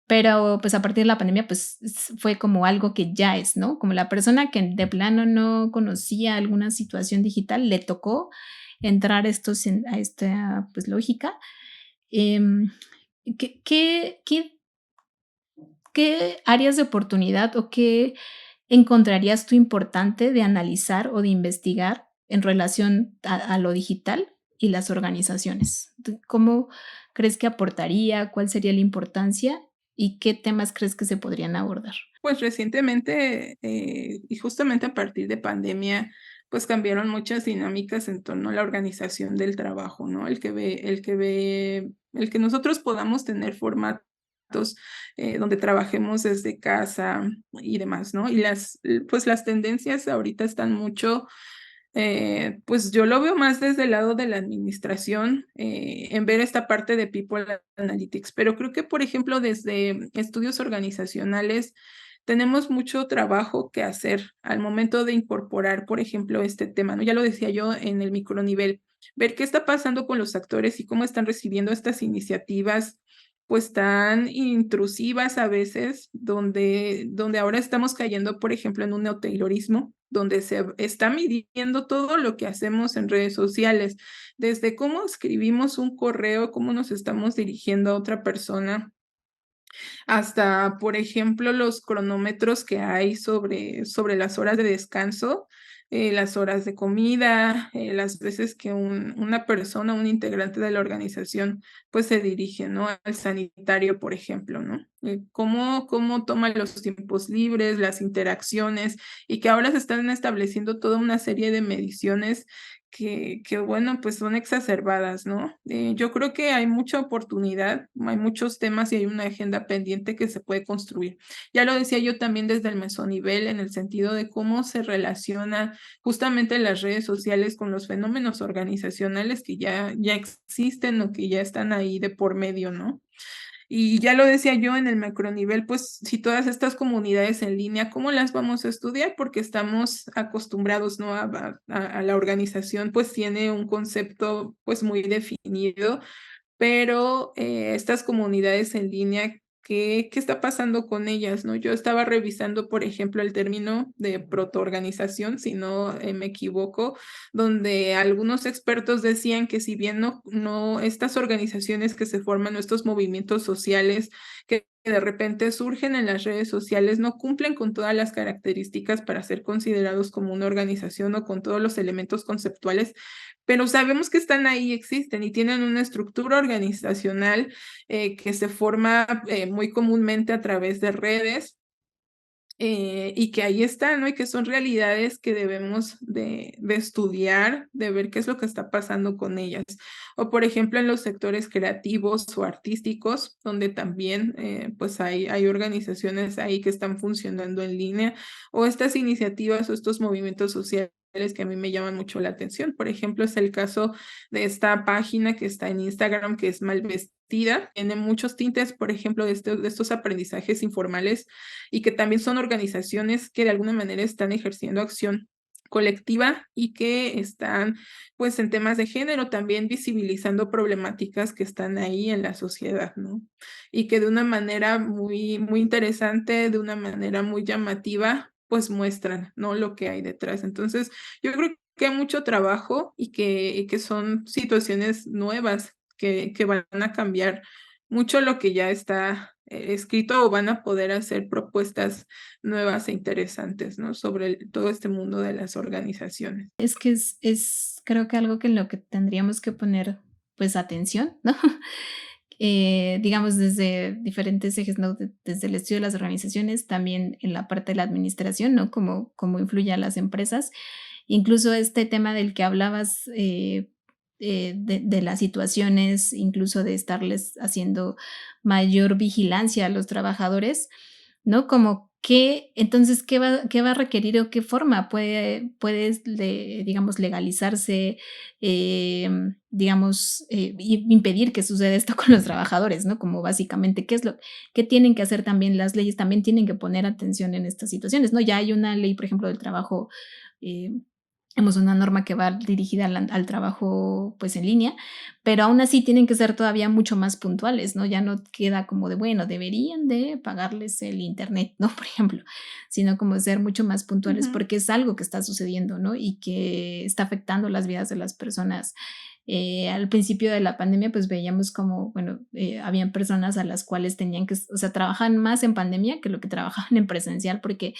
pero, pues, a partir de la pandemia, pues, fue como algo que ya es, ¿no? Como la persona que de plano no conocía alguna situación digital, le tocó entrar a esta, pues, lógica. Em, ¿qué qué qué qué áreas de oportunidad o qué encontrarías tú importante de analizar o de investigar en relación a lo digital y las organizaciones? ¿Cómo crees que aportaría? ¿Cuál sería la importancia? ¿Y qué temas crees que se podrían abordar? Pues recientemente, y justamente a partir de pandemia, pues cambiaron muchas dinámicas en torno a la organización del trabajo, ¿no? El que nosotros podamos tener formatos donde trabajemos desde casa y demás, ¿no? Pues las tendencias ahorita están mucho, pues yo lo veo más desde el lado de la administración, en ver esta parte de People Analytics, pero creo que, por ejemplo, desde estudios organizacionales, tenemos mucho trabajo que hacer al momento de incorporar, por ejemplo, este tema, ¿no? Ya lo decía yo en el micronivel, ver qué está pasando con los actores y cómo están recibiendo estas iniciativas, pues tan intrusivas a veces, donde ahora estamos cayendo, por ejemplo, en un neotaylorismo, donde se está midiendo todo lo que hacemos en redes sociales, desde cómo escribimos un correo, cómo nos estamos dirigiendo a otra persona, hasta, por ejemplo, los cronómetros que hay sobre las horas de descanso, las horas de comida, las veces que una persona, un integrante de la organización, pues se dirige, ¿no? Al sanitario, por ejemplo, ¿no? Cómo toma los tiempos libres, las interacciones, y que ahora se están estableciendo toda una serie de mediciones bueno, pues son exacerbadas, ¿no? Yo creo que hay mucha oportunidad, hay muchos temas y hay una agenda pendiente que se puede construir. Ya lo decía yo también desde el mesonivel, en el sentido de cómo se relaciona justamente las redes sociales con los fenómenos organizacionales que ya existen o que ya están ahí de por medio, ¿no? Y ya lo decía yo en el macronivel, pues si todas estas comunidades en línea, ¿cómo las vamos a estudiar? Porque estamos acostumbrados, ¿no? A la organización, pues tiene un concepto pues muy definido, pero estas comunidades en línea, ¿qué está pasando con ellas, no? Yo estaba revisando, por ejemplo, el término de protoorganización, si no me equivoco, donde algunos expertos decían que si bien no estas organizaciones que se forman, o estos movimientos sociales que de repente surgen en las redes sociales, no cumplen con todas las características para ser considerados como una organización o con todos los elementos conceptuales, pero sabemos que están ahí, existen y tienen una estructura organizacional que se forma muy comúnmente a través de redes, y que ahí están, ¿no? Y que son realidades que debemos de estudiar, de ver qué es lo que está pasando con ellas. O, por ejemplo, en los sectores creativos o artísticos, donde también, pues, hay organizaciones ahí que están funcionando en línea, o estas iniciativas o estos movimientos sociales que a mí me llaman mucho la atención. Por ejemplo, es el caso de esta página que está en Instagram, que es Malvestida. Tiene muchos tintes, por ejemplo, de estos aprendizajes informales y que también son organizaciones que de alguna manera están ejerciendo acción colectiva y que están pues en temas de género también visibilizando problemáticas que están ahí en la sociedad, ¿no? Y que de una manera muy interesante, de una manera muy llamativa, pues muestran, ¿no? Lo que hay detrás. Entonces, yo creo que hay mucho trabajo y que son situaciones nuevas que van a cambiar mucho lo que ya está escrito, o van a poder hacer propuestas nuevas e interesantes, ¿no? Sobre todo este mundo de las organizaciones. Es que es creo que algo que en lo que tendríamos que poner pues atención, ¿no? Digamos, desde diferentes ejes, ¿no? Desde el estudio de las organizaciones, también en la parte de la administración, ¿no? Cómo influye a las empresas. Incluso este tema del que hablabas, de las situaciones, incluso de estarles haciendo mayor vigilancia a los trabajadores, ¿no? Como que, entonces, qué va a requerir o qué forma puede digamos, legalizarse, digamos, impedir que suceda esto con los trabajadores, ¿no? Como básicamente, qué tienen que hacer también las leyes? También tienen que poner atención en estas situaciones, ¿no? Ya hay una ley, por ejemplo, del trabajo, eh, hemos una norma que va dirigida al trabajo pues en línea, pero aún así tienen que ser todavía mucho más puntuales, ¿no? Ya no queda como de, bueno, deberían de pagarles el internet, ¿no? Por ejemplo, sino como ser mucho más puntuales Ujú. porque es algo que está sucediendo, ¿no? Y que está afectando las vidas de las personas. Al principio de la pandemia, pues veíamos como, bueno, habían personas a las cuales tenían que, o sea, trabajaban más en pandemia que lo que trabajaban en presencial porque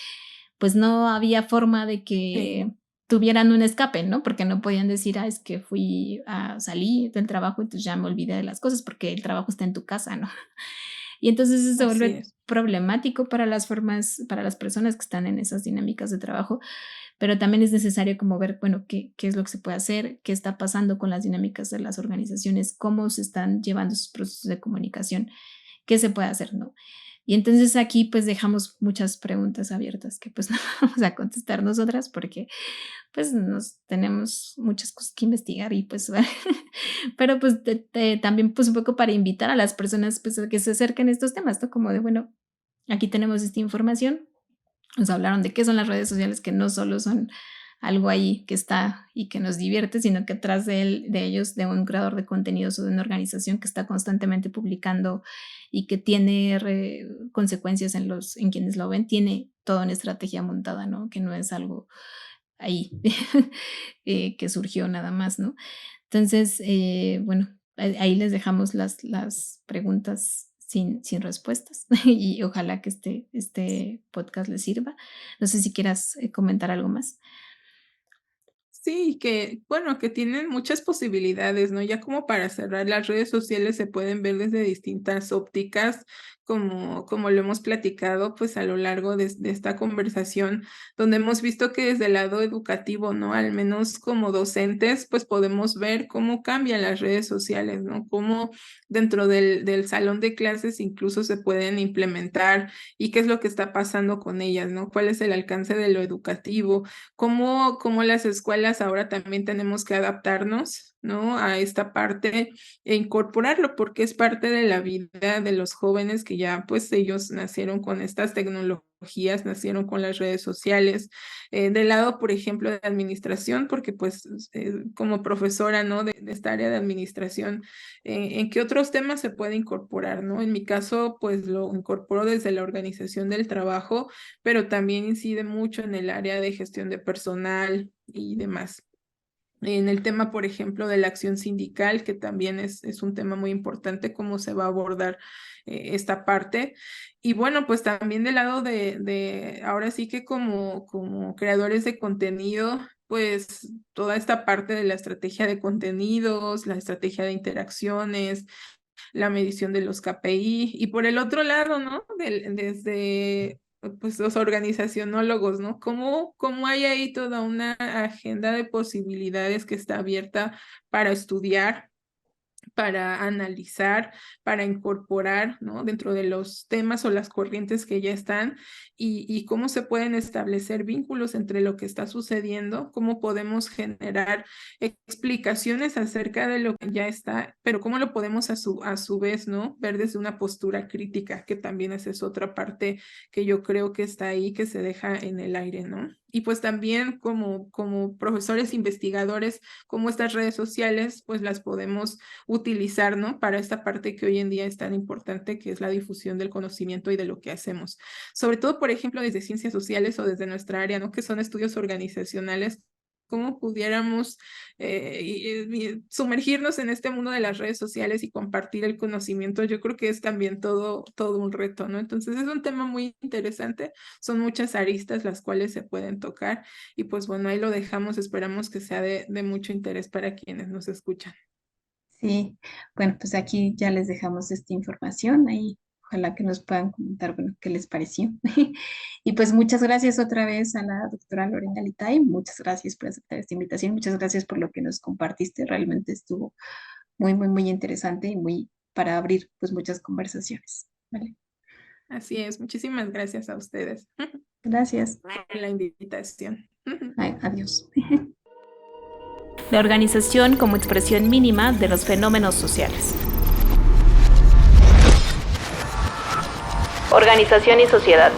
pues no había forma de Sí, que tuvieran un escape, ¿no? Porque no podían decir, es que salí del trabajo y entonces ya me olvidé de las cosas porque el trabajo está en tu casa, ¿no? Y entonces eso se así vuelve es. problemático para las personas que están en esas dinámicas de trabajo, pero también es necesario como ver, bueno, qué es lo que se puede hacer, qué está pasando con las dinámicas de las organizaciones, cómo se están llevando sus procesos de comunicación, qué se puede hacer, ¿no? Y entonces aquí pues dejamos muchas preguntas abiertas que pues no vamos a contestar nosotras porque pues nos tenemos muchas cosas que investigar y pues pero pues también pues un poco para invitar a las personas pues a que se acerquen a estos temas, ¿no? Como de bueno, aquí tenemos esta información, nos hablaron de qué son las redes sociales, que no solo son algo ahí que está y que nos divierte, sino que atrás de ellos, de un creador de contenidos o de una organización que está constantemente publicando y que tiene consecuencias en quienes lo ven, tiene toda una estrategia montada, ¿no? Que no es algo ahí que surgió nada más, ¿no? Entonces, bueno, ahí les dejamos las preguntas sin respuestas y ojalá que este podcast les sirva. No sé si quieras comentar algo más. Sí, que bueno, que tienen muchas posibilidades, ¿no? Ya como para cerrar, las redes sociales se pueden ver desde distintas ópticas, como lo hemos platicado, pues, a lo largo de esta conversación, donde hemos visto que desde el lado educativo, ¿no? Al menos como docentes, pues, podemos ver cómo cambian las redes sociales, ¿no? Cómo dentro del salón de clases incluso se pueden implementar, y qué es lo que está pasando con ellas, ¿no? ¿Cuál es el alcance de lo educativo? Cómo las escuelas ahora también tenemos que adaptarnos, ¿no? A esta parte e incorporarlo, porque es parte de la vida de los jóvenes que ya, pues, ellos nacieron con estas tecnologías, nacieron con las redes sociales. Del lado, por ejemplo, de administración, porque, pues, como profesora, ¿no? De esta área de administración, ¿en qué otros temas se puede incorporar, no? En mi caso, pues, lo incorporo desde la organización del trabajo, pero también incide mucho en el área de gestión de personal y demás. En el tema, por ejemplo, de la acción sindical, que también es un tema muy importante, cómo se va a abordar esta parte. Y bueno, pues también del lado ahora sí que como creadores de contenido, pues toda esta parte de la estrategia de contenidos, la estrategia de interacciones, la medición de los KPI, y por el otro lado, ¿no? Desde pues los organizacionólogos, ¿no? ¿Cómo hay ahí toda una agenda de posibilidades que está abierta para estudiar, para analizar, para incorporar, ¿no? Dentro de los temas o las corrientes que ya están y cómo se pueden establecer vínculos entre lo que está sucediendo, cómo podemos generar explicaciones acerca de lo que ya está, pero cómo lo podemos a su vez, ¿no? Ver desde una postura crítica, que también esa es otra parte que yo creo que está ahí, que se deja en el aire, ¿no? Y pues también como profesores investigadores, como estas redes sociales, pues las podemos utilizar, ¿no? Para esta parte que hoy en día es tan importante, que es la difusión del conocimiento y de lo que hacemos. Sobre todo, por ejemplo, desde ciencias sociales o desde nuestra área, ¿no? Que son estudios organizacionales, cómo pudiéramos sumergirnos en este mundo de las redes sociales y compartir el conocimiento, yo creo que es también todo un reto, ¿no? Entonces es un tema muy interesante, son muchas aristas las cuales se pueden tocar y pues bueno, ahí lo dejamos, esperamos que sea de mucho interés para quienes nos escuchan. Sí, bueno, pues aquí ya les dejamos esta información ahí. Ojalá que nos puedan comentar, bueno, qué les pareció. Y pues muchas gracias otra vez a la doctora Lorena Litay. Muchas gracias por aceptar esta invitación. Muchas gracias por lo que nos compartiste. Realmente estuvo muy, muy, muy interesante y muy para abrir pues muchas conversaciones. ¿Vale? Así es, muchísimas gracias a ustedes Gracias. por la invitación. Ay, adiós. La organización como expresión mínima de los fenómenos sociales. Organización y sociedad.